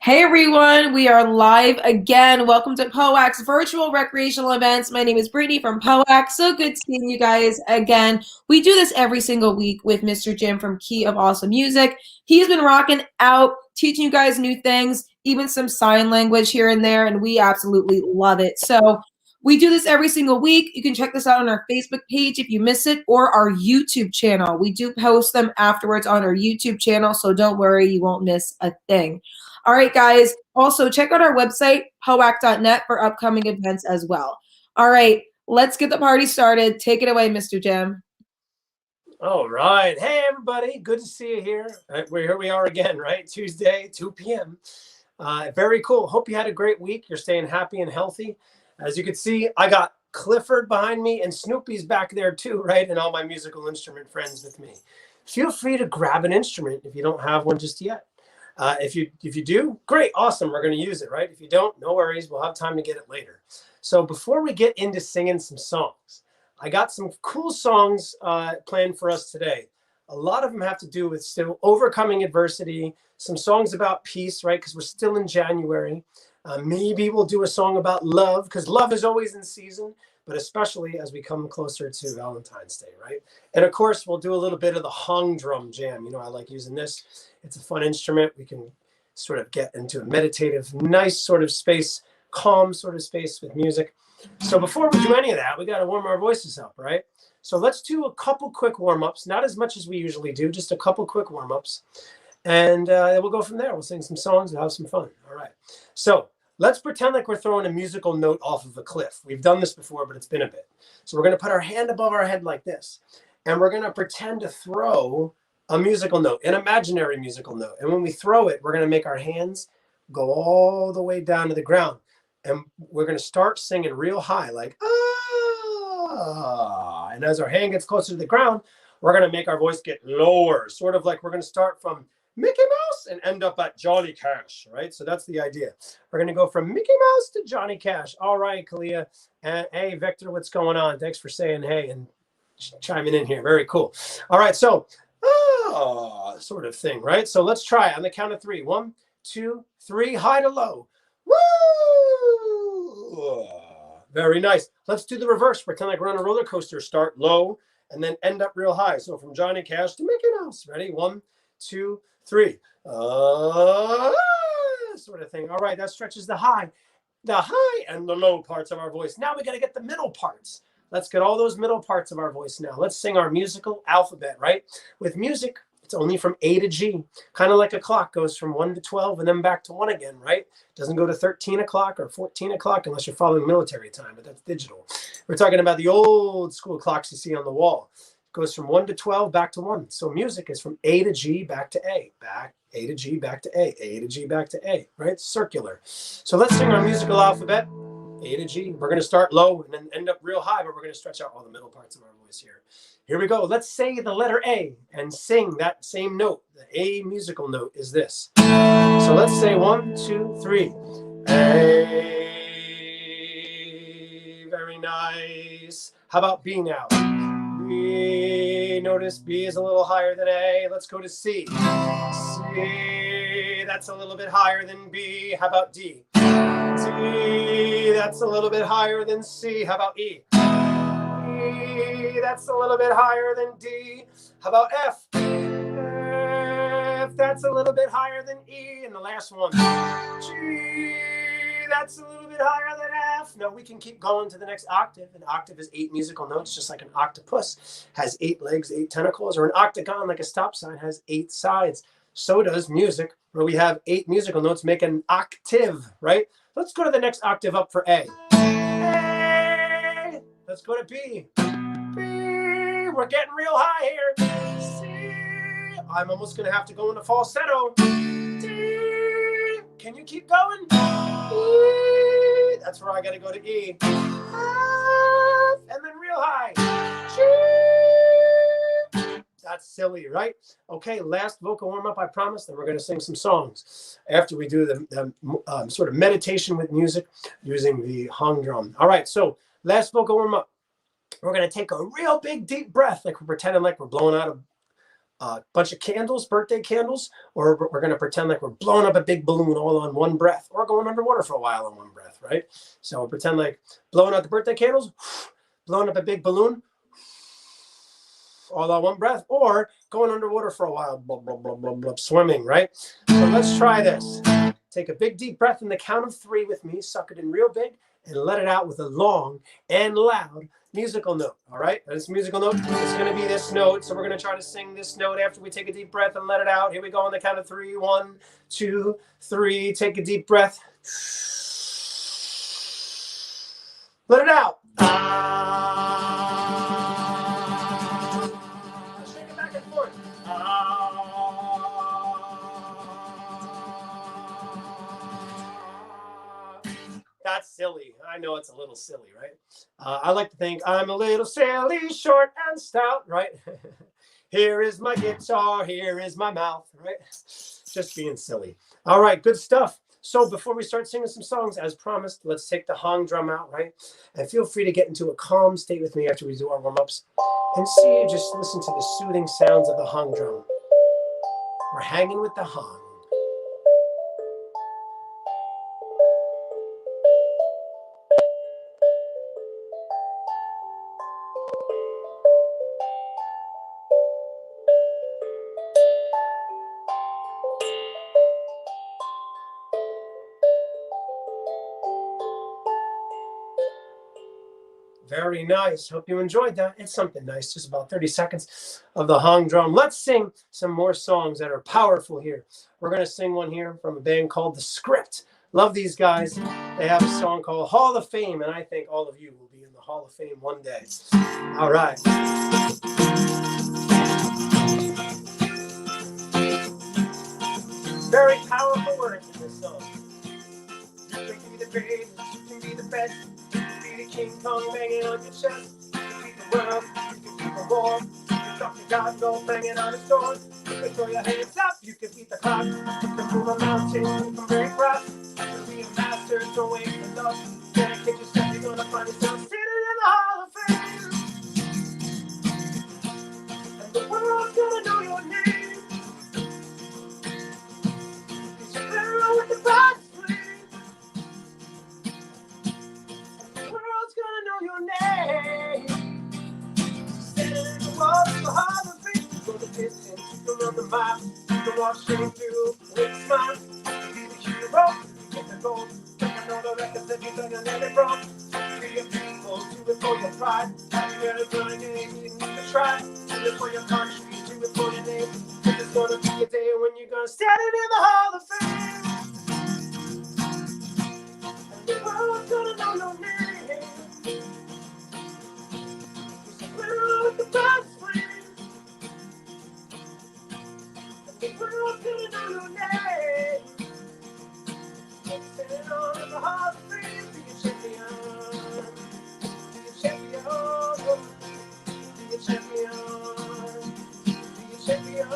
Hey everyone, we are live again. Welcome to POAC's virtual recreational events. My name is Brittany from POAC. So good seeing you guys again. We do this every single week with Mr. Jim from Key of Awesome Music. He's been rocking out, teaching you guys new things, even some sign language here and there, and we absolutely love it. So we do this every single week. You can check this out on our Facebook page if you miss it, or our YouTube channel. We do post them afterwards on our YouTube channel, so don't worry, you won't miss a thing. All right, guys. Also, check out our website, poac.net, for upcoming events as well. All right, let's get the party started. Take it away, Mr. Jim. All right. Hey, everybody. Good to see you here. Here we are again, right? Tuesday, 2 p.m. Very cool. Hope you had a great week. You're staying happy and healthy. As you can see, I got Clifford behind me and Snoopy's back there too, right? And all my musical instrument friends with me. Feel free to grab an instrument if you don't have one just yet. If you do, great, awesome. We're going to use it, right? If you don't, no worries. We'll have time to get it later. So before we get into singing some songs, I got some cool songs planned for us today. A lot of them have to do with still overcoming adversity, some songs about peace, right? Because we're still in January. Maybe we'll do a song about love, because love is always in season, but especially as we come closer to Valentine's Day, right? And of course, we'll do a little bit of the hung drum jam. You know, I like using this. It's a fun instrument. We can sort of get into a meditative, nice sort of space, calm sort of space with music. So before we do any of that, we got to warm our voices up, right? So let's do a couple quick warm-ups, not as much as we usually do, just a couple quick warm-ups. And we'll go from there. We'll sing some songs and have some fun. All right. So let's pretend like we're throwing a musical note off of a cliff. We've done this before, but it's been a bit. So we're going to put our hand above our head like this. And we're going to pretend to throw a musical note, an imaginary musical note. And when we throw it, we're going to make our hands go all the way down to the ground. And we're going to start singing real high, like, ah. And as our hand gets closer to the ground, we're going to make our voice get lower, sort of like we're going to start from Mickey Mouse and end up at Johnny Cash, right? So that's the idea. We're going to go from Mickey Mouse to Johnny Cash. All right, Kalia. And hey, Victor, what's going on? Thanks for saying hey and chiming in here. Very cool. All right, so sort of thing, right? So let's try it on the count of 3. 1, 2, 3, high to low. Woo! Very nice. Let's do the reverse. Pretend like we're on a roller coaster. Start low and then end up real high. So from Johnny Cash to Mickey Mouse. Ready? 1, 2, 3. Sort of thing. All right, that stretches the high and the low parts of our voice. Now we got to get the middle parts. Let's get all those middle parts of our voice now. Let's sing our musical alphabet, right? With music, it's only from A to G, kind of like a clock goes from 1 to 12 and then back to 1 again, right? It doesn't go to 13 o'clock or 14 o'clock unless you're following military time, but that's digital. We're talking about the old school clocks you see on the wall. It goes from 1 to 12 back to 1. So music is from A to G back to A, back A to G back to A to G back to A, right? Circular. So let's sing our musical alphabet. A to G. We're going to start low and then end up real high, but we're going to stretch out all the middle parts of our voice here. Here we go. Let's say the letter A and sing that same note. The A musical note is this. So let's say 1, 2, 3. A. Very nice. How about B now? B. Notice B is a little higher than A. Let's go to C. C. That's a little bit higher than B. How about D? D, that's a little bit higher than C. How about E? E, that's a little bit higher than D. How about F? F, that's a little bit higher than E. And the last one, G, that's a little bit higher than F. Now we can keep going to the next octave. An octave is 8 musical notes, just like an octopus has 8 legs, 8 tentacles, or an octagon, like a stop sign, has 8 sides. So does music, where we have 8 musical notes make an octave, right? Let's go to the next octave up for A. A. Let's go to B. B. We're getting real high here. C. I'm almost going to have to go into falsetto. D. Can you keep going? E. That's where I got to go to E. F. And then real high. G. That's silly, right? Okay, last vocal warm-up, I promise. Then we're going to sing some songs after we do the sort of meditation with music using the hung drum. All right, so last vocal warm-up. We're going to take a real big, deep breath, like we're pretending like we're blowing out a bunch of candles, birthday candles, or we're going to pretend like we're blowing up a big balloon all on one breath, or going underwater for a while on one breath, right? So we'll pretend like blowing out the birthday candles, blowing up a big balloon, all on one breath, or going underwater for a while, blah, blah, blah, blah, blah, swimming, right? So let's try this. Take a big deep breath in the count of 3 with me, suck it in real big, and let it out with a long and loud musical note, all right? And this musical note is going to be this note, so we're going to try to sing this note after we take a deep breath and let it out. Here we go on the count of 3. 1, 2, 3. Take a deep breath. Let it out. Shake it back and forth. That's silly. I know it's a little silly, right? I like to think I'm a little silly, short and stout, right? Here is my guitar, here is my mouth, right? Just being silly. All right, good stuff. So before we start singing some songs, as promised, let's take the hong drum out, right? And feel free to get into a calm state with me after we do our warm-ups. And see, just listen to the soothing sounds of the hong drum. We're hanging with the hong. Very nice. Hope you enjoyed that. It's something nice. Just about 30 seconds of the hong drum. Let's sing some more songs that are powerful here. We're going to sing one here from a band called The Script. Love these guys. They have a song called Hall of Fame, and I think all of you will be in the Hall of Fame one day. All right. Very powerful words in this song. You can be the greatest, you can be the best. King Kong banging on your chest. You can beat the world, you can beat the war. You can talk to God, go banging on his door. You can throw your hands up, you can beat the clock. You can move a mountain, you can break rocks. You can be a master, don't wait for love. Dedicate yourself, you're gonna find yourself sitting in the Hall of Fame. And the world's gonna know your name. Cause you're better with the box. Gonna know your name. Standing in the walls of the Hall of Fame. Go the distance, you can run the mile. You can walk straight through with a smile. You can be the hero, you get the gold. You can know the records that you're gonna let it roll. Be your people, do it for your pride. Have you ever done anything you need to try? Do it for your country, do it for your name. Cause it's gonna be a day when you're gonna stand in the Hall of Fame. And the world's gonna know your name. With the best friend. And the world's gonna know your name. Standing on the Hall of Fame. Be a champion. Be a champion. Be a champion. Be a champion.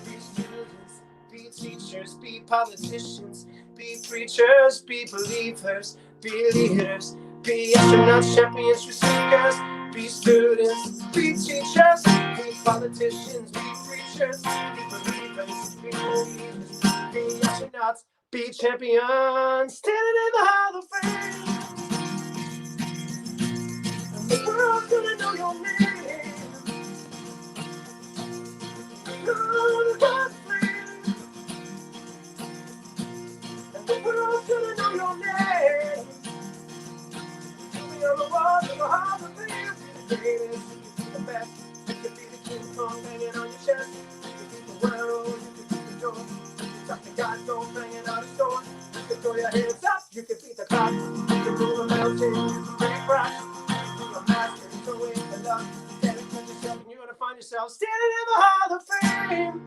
Be students. Be teachers. Be politicians. Be preachers. Be believers. Be leaders. Be astronauts, champions, seekers. Be students, be teachers, be politicians, be preachers, be believers, be leaders, be astronauts, be champions, standing in the Hall of Fame. And the world's gonna know your name. You're the best friend. And the world's gonna know your name. You're the walls of the Hall of Fame. The greatest, you can be the best. You can be the King Kong banging on your chest. You can beat the world, you can beat the door. You can talk to God, go banging on his door. You can throw your hands up, you can beat the clock. You can move a mountain, you can break rocks. You can be a master, so wait for love. Dedicate yourself and you're gonna find yourself standing in the Hall of Fame.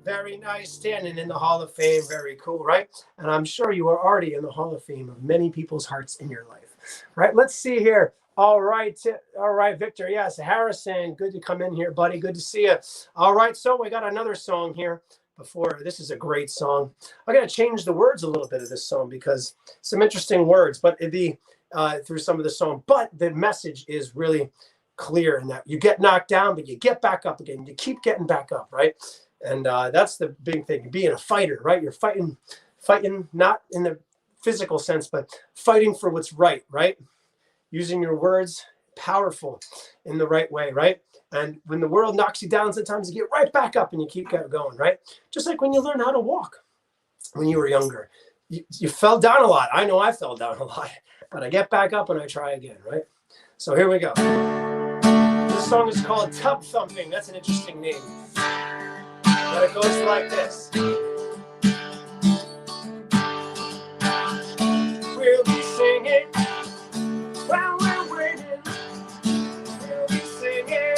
Very nice, standing in the Hall of Fame. Very cool, right? And I'm sure you are already in the Hall of Fame of many people's hearts in your life. Right, let's see here. All right, Victor. Yes, Harrison, good to come in here, buddy. Good to see you. All right, so we got another song here. Before this is a great song. I got to change the words a little bit of this song because some interesting words, but it'd be through some of the song. But the message is really clear, and that you get knocked down, but you get back up again. You keep getting back up, right? And that's the big thing, being a fighter, right? You're fighting not in the physical sense, but fighting for what's right, right? Using your words powerful in the right way, right? And when the world knocks you down, sometimes you get right back up and you keep going, right? Just like when you learn how to walk when you were younger. You fell down a lot. I know I fell down a lot, but I get back up and I try again, right? So here we go. This song is called Tub Thumping. That's an interesting name. But it goes like this. We'll be singing while we're waiting. We'll be singing.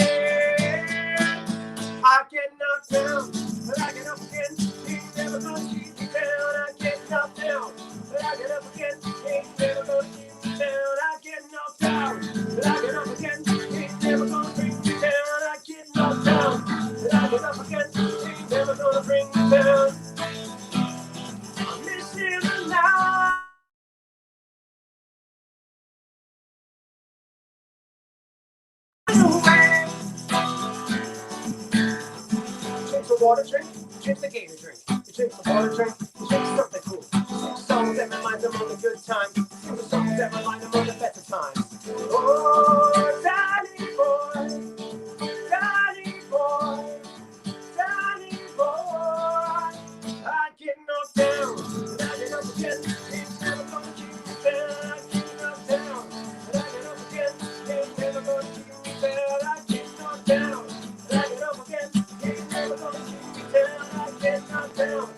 I get knocked down, but I get up again. Ain't never gonna keep me down. I get knocked down, but I get up again. Ain't never gonna keep me down. I get knocked down, but I get up again. Ain't never gonna bring me down. I get knocked down, but I get up again. Ain't never gonna bring me down. I'm missing the night. The water drink, drink the gator drink. You drink the water drink, you drink something cool. Sing songs that remind them of the good times. Sing the songs that remind them of the better times. Oh, Danny boy, Danny boy, Danny boy. I get knocked down, but I get up again. Ain't never gonna keep me down. I get knocked down, but I get up again. Ain't never gonna keep me down. I get knocked down, but I get up again. Ain't never gonna keep me down. I get knocked down,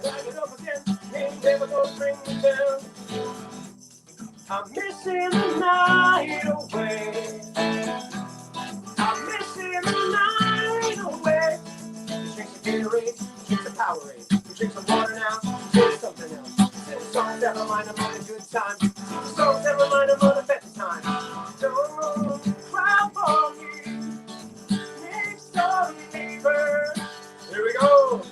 but I get up again. Ain't never gonna bring me down. I'm missing the night away. I'm missing the night away. You drink some Gatorade, you drink some Powerade, you drink some water now, you drink something else. Sing songs that remind them of the good times. Sing songs that remind them of the better times. Don't cry for me. Here we go.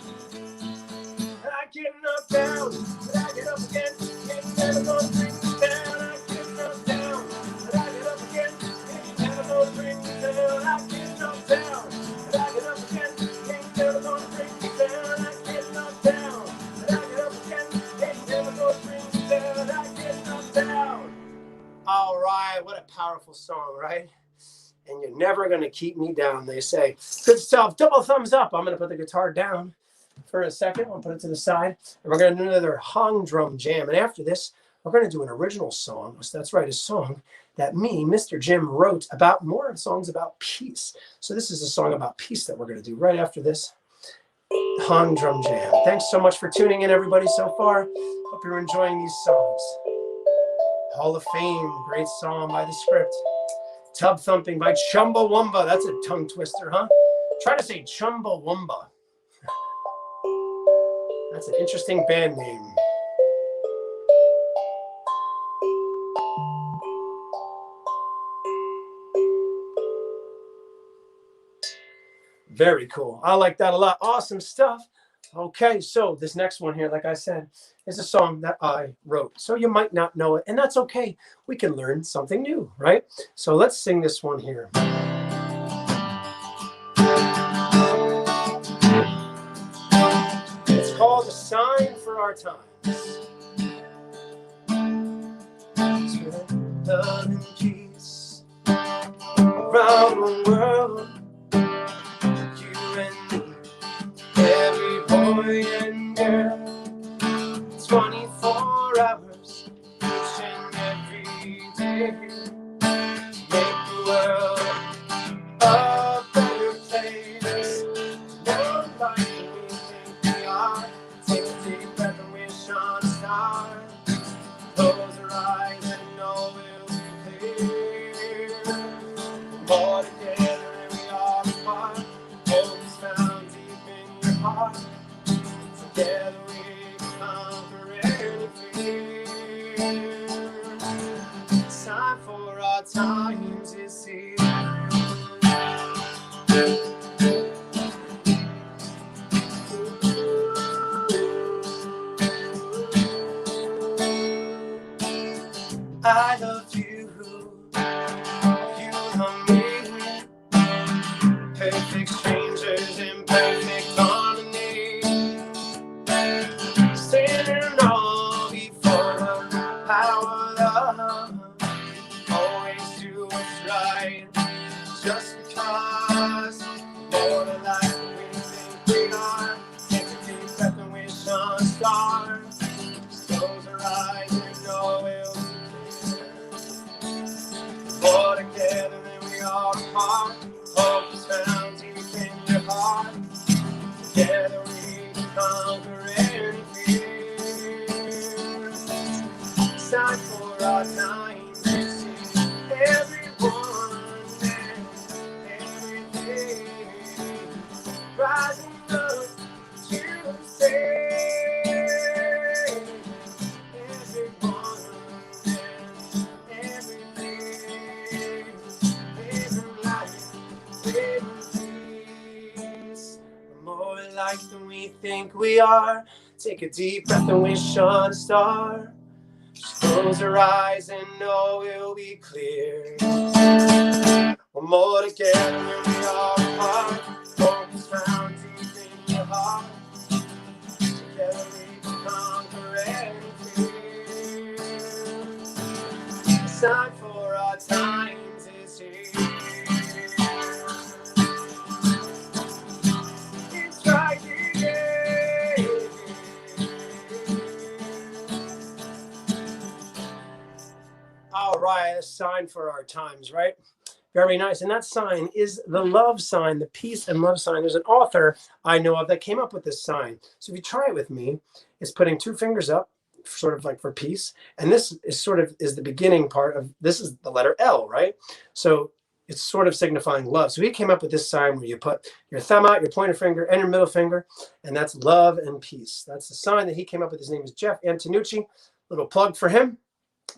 I get knocked down, but I get up again. Ain't never gonna bring me down. I get knocked down, but I get up again. Ain't never gonna bring me down. I get knocked down, but I get up again. Ain't never gonna bring me down. I get knocked down, but I get up again. Ain't never gonna bring me down. I get knocked down. All right, what a powerful song, right? And you're never going to keep me down, they say. Good stuff. Double thumbs up. I'm going to put the guitar down for a second. I'll put it to the side. And we're going to do another hung drum jam. And after this, we're going to do an original song. So that's right, a song that me, Mr. Jim, wrote about more songs about peace. So this is a song about peace that we're going to do right after this hung drum jam. Thanks so much for tuning in, everybody, so far. Hope you're enjoying these songs. Hall of Fame, great song by The Script. Tub Thumping by Chumbawamba. That's a tongue twister, huh? Try to say Chumbawamba. That's an interesting band name. Very cool. I like that a lot. Awesome stuff. Okay, so this next one here, like I said, is a song that I wrote. So you might not know it, and that's okay. We can learn something new, right? So let's sing this one here. It's called A Sign for Our Times. Love and peace around the world. Every boy and girl, 24 hours, each and every day, to make the world a better place. One life that we think we are. Take a deep breath and wish on a star. Close our eyes and know we'll be clear. More together than we are apart. Hope is found deep in your heart. Together we can conquer any fear. It's time for our times is here. I love you, you love me. Standing all before the power of love. Always do what's right, just because. More than life we think we are. Take a deep breath and wish on a star. Just close our eyes and know we'll be clear. More together than we are apart. Hope is found deep in your heart. Together we can conquer any fear. It's time for our time to see everyone and everything rising up to say everyone and everything, every life, every peace. We're more alike than we think we are. Take a deep breath and wish on a star. Just close our eyes and know it'll be clear. We're more together than we are apart. Hope is found deep in your heart. Together we can conquer any fear. It's time for our time is here. It's right here. All right, a sign for our times, right? Very nice. And that sign is the love sign, the peace and love sign. There's an author I know of that came up with this sign. So if you try it with me, it's putting two fingers up, sort of like for peace. And this is sort of is the beginning part of, this is the letter L, right? So it's sort of signifying love. So he came up with this sign where you put your thumb out, your pointer finger, and your middle finger, and that's love and peace. That's the sign that he came up with. His name is Jeff Antonucci. Little plug for him.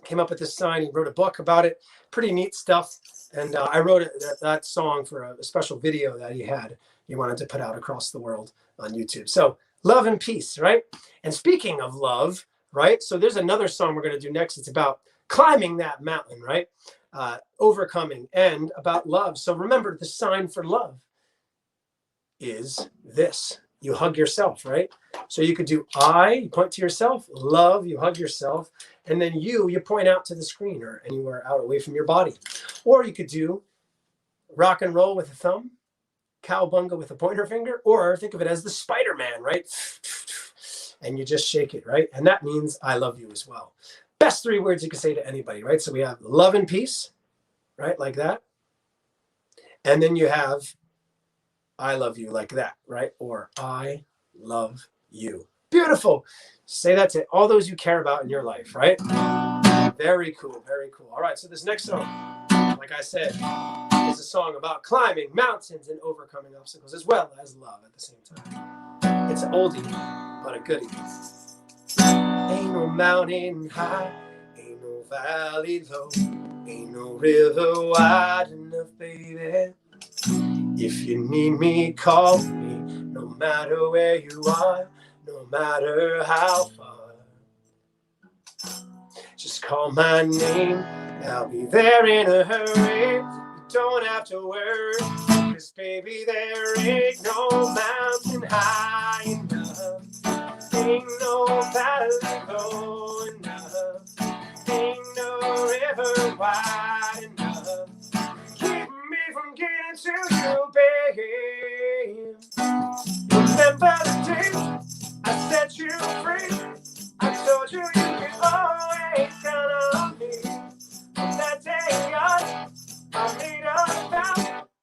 Came up with this sign. He wrote a book about it. Pretty neat stuff. And I wrote that song for a special video that he wanted to put out across the world on YouTube. So love and peace, right? And speaking of love, right? So there's another song we're going to do next. It's about climbing that mountain, right? Overcoming, and about love. So remember, the sign for love is this. You hug yourself, right? So you could do I, you point to yourself, love, you hug yourself, and then you point out to the screen or anywhere out away from your body. Or you could do rock and roll with a thumb, cowabunga with a pointer finger, or think of it as the Spider-Man, right? And you just shake it, right? And that means I love you as well. Best three words you can say to anybody, right? So we have love and peace, right? Like that. And then you have I love you like that, right? Or I love you. Beautiful. Say that to all those you care about in your life, right? Very cool, very cool. All right, so this next song, like I said, is a song about climbing mountains and overcoming obstacles as well as love at the same time. It's an oldie, but a goodie. Ain't no mountain high, ain't no valley low, ain't no river wide enough, baby. If you need me, call me, no matter where you are, no matter how far. Just call my name, I'll be there in a hurry. You don't have to worry, 'cause baby, there ain't no mountain high enough, ain't no valley low enough, ain't no river wide enough. Keep me from getting to you, babe. Remember the day I set you free? I told you you could always count on me. From that day on, I made a vow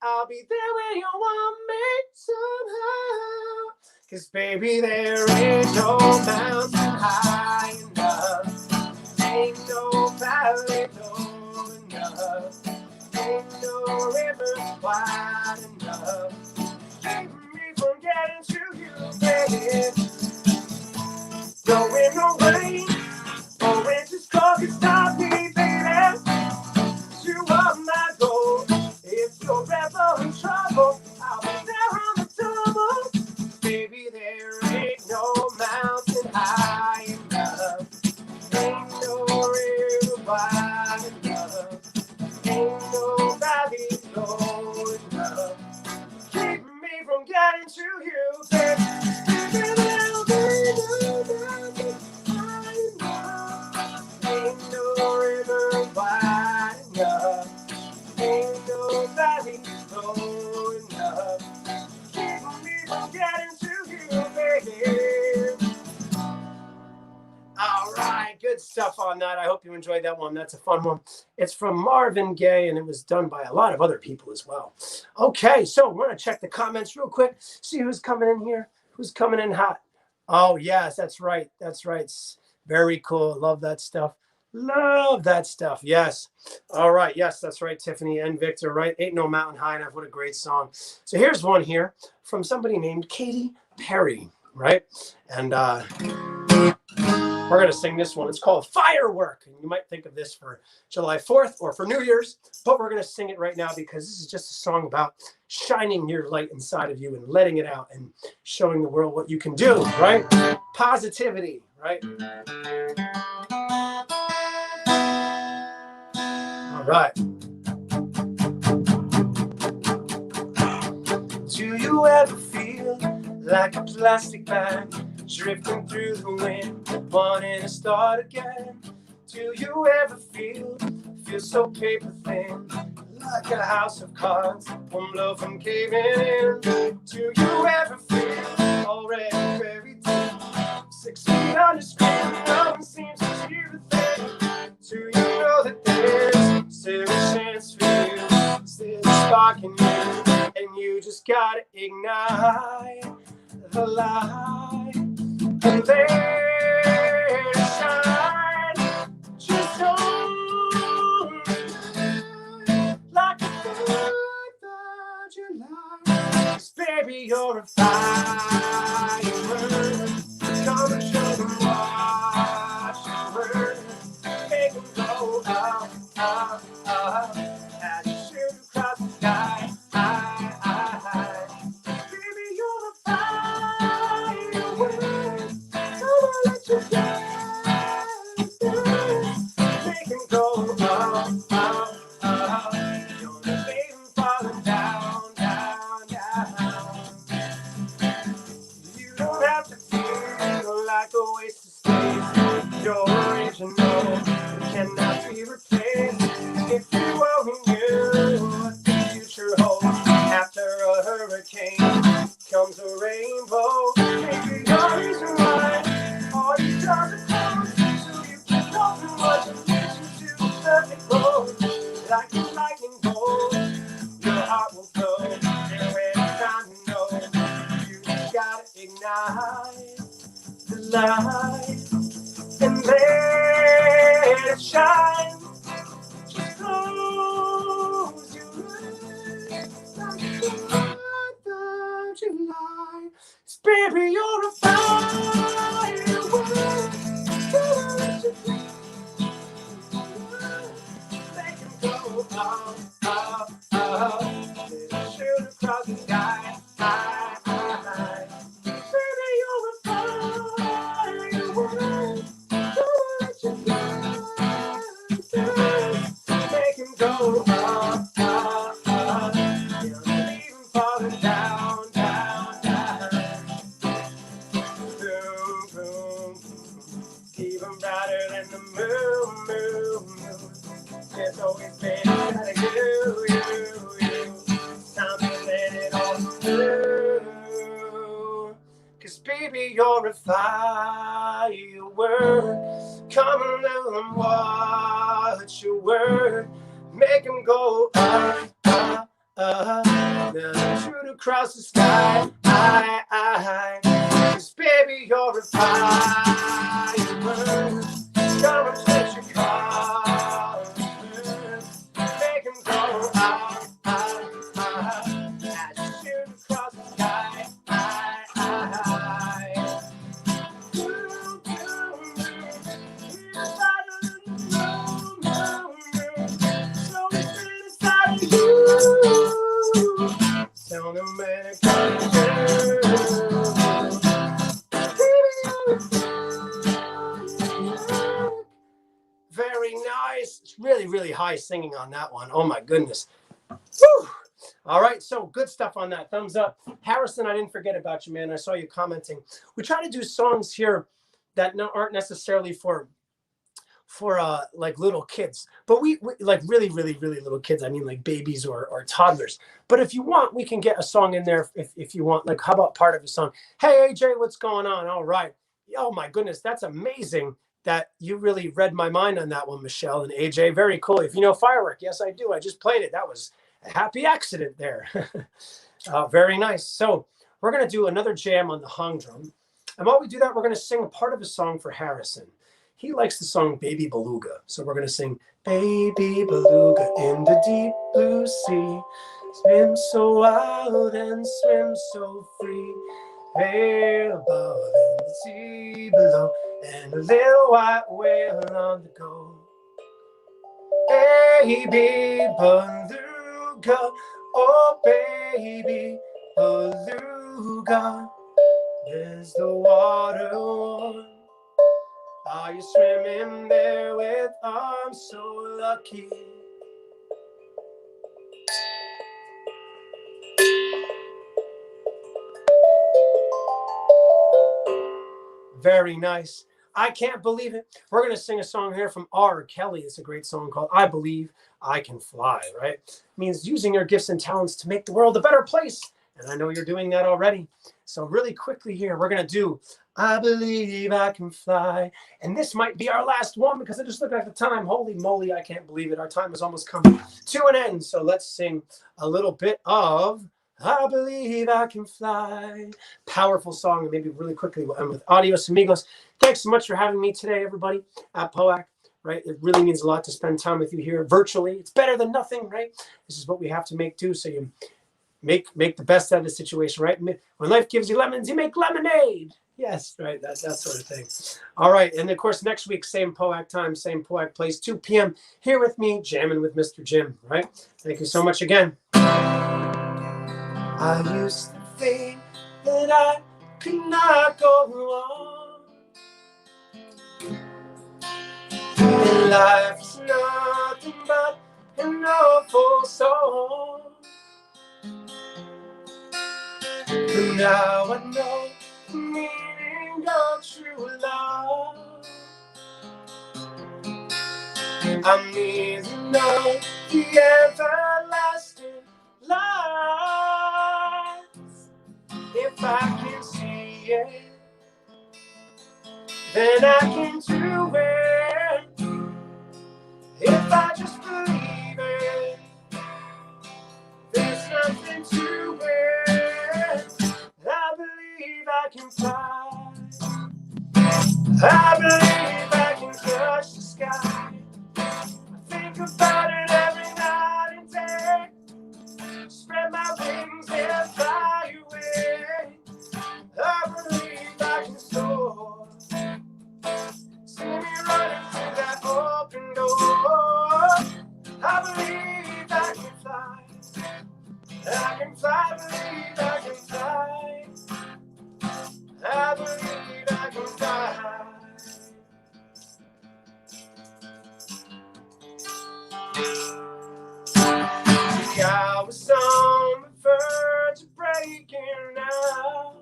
I'll be there when you want me somehow. 'Cause baby, there ain't no mountain high enough, ain't no valley low enough, ain't no river wide enough. Keep me from getting to you, baby. No wind, no rain, or winter storm can stop me, baby. You are my goal. If you're ever in trouble, I'll be there on the double. Baby, there ain't no mountain high enough, ain't no river wide enough, ain't no valley low enough. Keep me from getting to you, baby. Baby, there stuff on that. I hope you enjoyed that one. That's a fun one. It's from Marvin Gaye, and it was done by a lot of other people as well. Okay, so we're going to check the comments real quick, see who's coming in here, who's coming in hot. Oh, yes, that's right. That's right. Very cool. Love that stuff. Love that stuff. Yes. All right. Yes, that's right, Tiffany and Victor, right? Ain't No Mountain High Enough. What a great song. So here's one here from somebody named Katy Perry, right? And we're going to sing this one. It's called Firework. And you might think of this for July 4th or for New Year's, but we're going to sing it right now because this is just a song about shining your light inside of you and letting it out and showing the world what you can do, right? Positivity, right? All right. Do you ever feel like a plastic bag drifting through the wind, wanting to start again? Do you ever feel so paper thin, like a house of cards, one blow from caving in? Do you ever feel already very deep, 6 feet under screen, no one seems to hear a thing? Do you know that there's still a chance for you, still a spark in you, and you just gotta ignite the light and let it shine? Just hold like the 4th of July. 'Cause baby, you're a firework. Come and show them what you were. Make them go up, up, up as you shoot across the sky. Baby, you're a firework. Come on, let your dance. Make them go up, up, up. You're the baby falling down, down, down. You don't have to feel like a waste of space. You're original, you cannot be replaced. If you only knew what the future holds, after a hurricane comes a rainbow. Maybe your reason why all you does is close, so you can open what you listen to perfect road. Like a lightning bolt, your heart will glow. And when it's time to know, you gotta ignite the light and let it shine. Just close your eyes like the 4th of July. 'Cause baby, you're a firework. Gonna let you fly. Make 'em go up, up, up. Little shoot across the sky. Baby, you're a firework. Gonna let you fly. Make 'em go up, up, up. You're leaving falling down, down, down. Boom, boom, boom. Even brighter than the moon, moon, moon. There's always been inside of you. Time to let it all through. 'Cause baby, you're a firework. Come and let them watch your word. Make them go up, up, up. Then shoot across the sky. 'Cause baby, you're a firework. Come and let your colors burn. Make them go up, up, up. As you shoot across the sky. Tell them when it comes Very nice. It's really, really high singing on that one. Oh my goodness. Whew. All right, so good stuff on that. Thumbs up. Harrison, I didn't forget about you, man. I saw you commenting. We try to do songs here that aren't necessarily for like little kids, but we like really little kids. I mean like babies or toddlers. But if you want, we can get a song in there if you want. Like, how about part of a song? Hey AJ, what's going on? All right. Oh my goodness, that's amazing. that you really read my mind on that one, Michelle and AJ. Very cool. If you know Firework, yes, I do. I just played it. That was a happy accident there. Very nice. So we're going to do another jam on the hung drum. And while we do that, we're going to sing a part of a song for Harrison. He likes the song Baby Beluga. So we're going to sing Baby Beluga in the deep blue sea. Swim so wild and swim so free. Way above and the sea below. And a little white whale on the go. Baby Beluga, oh baby Beluga, is the water warm? Are you swimming there with arms so lucky? Very nice. I can't believe it. We're going to sing a song here from R. Kelly. It's a great song called I Believe I Can Fly, right? It means using your gifts and talents to make the world a better place. And I know you're doing that already. So really quickly here, we're going to do I Believe I Can Fly. And this might be our last one because I just looked at the time. Holy moly, I can't believe it. Our time is almost coming to an end. So let's sing a little bit of I Believe I Can Fly. Powerful song. And maybe really quickly we'll end with Adios Amigos. Thanks so much for having me today, everybody, at POAC, right? It really means a lot to spend time with you here virtually. It's better than nothing, right? This is what we have to make do. So you make the best out of the situation, right? When life gives you lemons, you make lemonade. Yes, right, that sort of thing. All right, and of course, next week, same POAC time, same POAC place, 2 p.m. here with me, jamming with Mr. Jim, right? Thank you so much again. I used to think that I could not go on. And life is nothing but an awful song. But now I know the meaning of true love. I need to know the everlasting light. If I can see it, then I can do it. If I just believe it, there's nothing to it. I believe I can fly. I believe I can touch the sky. I think about it every night and day. Spread my wings and fly away. I believe I can soar. See me running through that open door. I believe I can fly. I can fly, believe I can fly. I believe I can fly. The hour's on the verge of breaking out.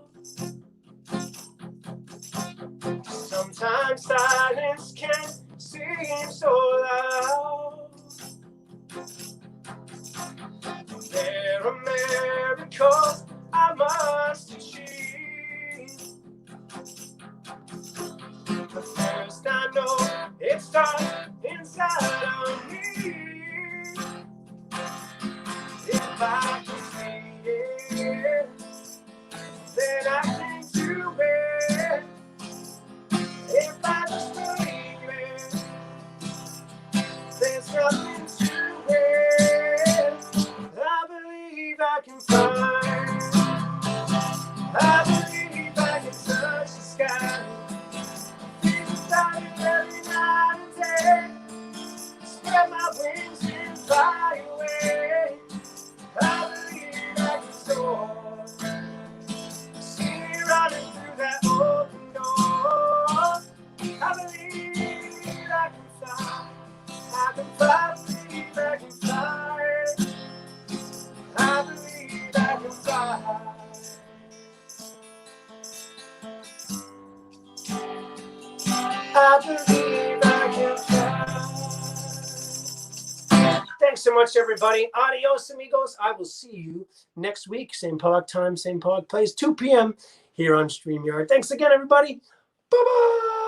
Sometimes silence can seem so loud. There are miracles I must achieve. But first I know it starts inside of me. If I can see it, then I can do it. If I just believe it, there's nothing to it. I believe I can fly. I believe I can touch the sky. Think about it every night and day. Spread my wings and fly away. I believe I can soar. See me running through that open door. I believe I can fly. I can fly, believe I can fly. I believe I can fly. I believe I can fly. Thanks so much, everybody. Adios, amigos. I will see you next week. Same POAC time, same POAC place, 2 p.m. here on StreamYard. Thanks again, everybody. Bye-bye.